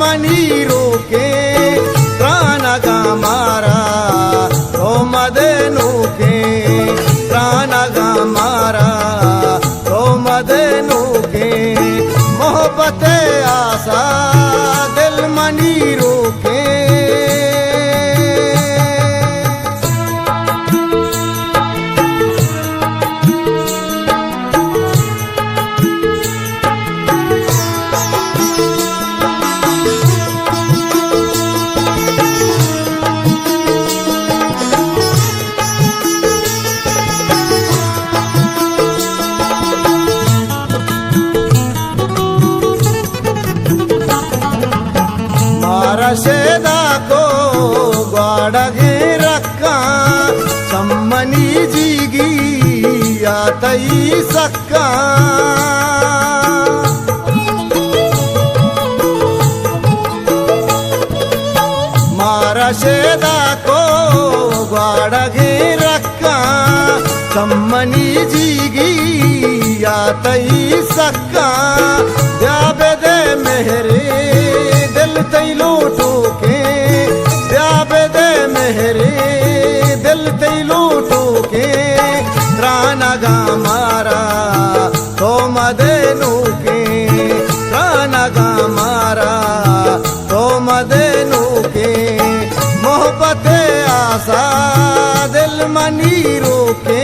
money रोके प्राण गा मारा तो मदनु के प्राण गा मारा तो मदनु के मोहब्बत आसा दिल मनी रोके शेदा को ग्वाड़गे रक्का सम्मनी जीगी आतई सक्का मारा शेदा को ग्वाड़गे रक्का सम्मनी जीगी आतई सक्का द्याबे दे मेहरे दिल तई लूटो के द्याबे दे मेहरे दिल तई लूटो के राना गा मारा तो मदनु के राना गा मारा तो मदनु के मोहब्बत आसा दिल मनी रोके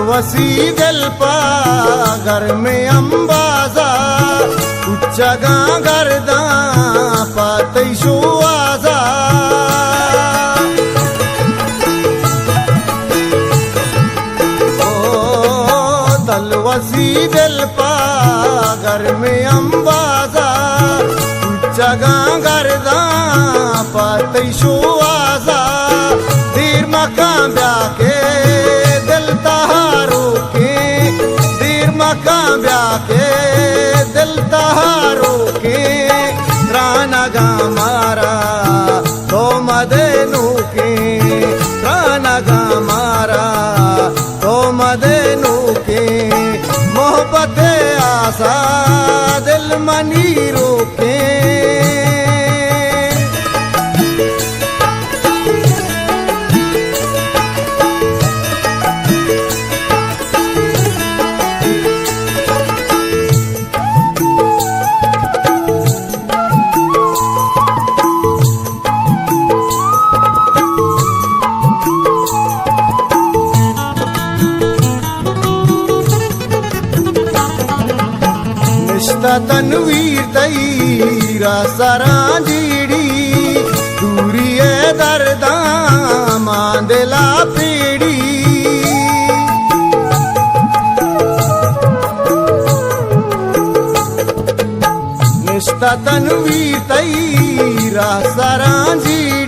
वसी दिल पा घर में अंबाजा उच्चगा गर्दा पातई शुआजा ओ तलवसी दिल पा घर में अंबाजा उच्चगा गर्दा पातई शुआजा दीर मकान ब्याके दिल तहारो के दीर मकान ब्याके दिल तहारो के राना गा मारा तो मदनु के राना गा मारा तो मदनु के मोहब्बत आसा दिल मनी रोके तनवीर तईरा सरांजीड़ी दूरी दर्दा मांदला पीड़ी निष्ठा तनवीर तईरा सरांजीड़ी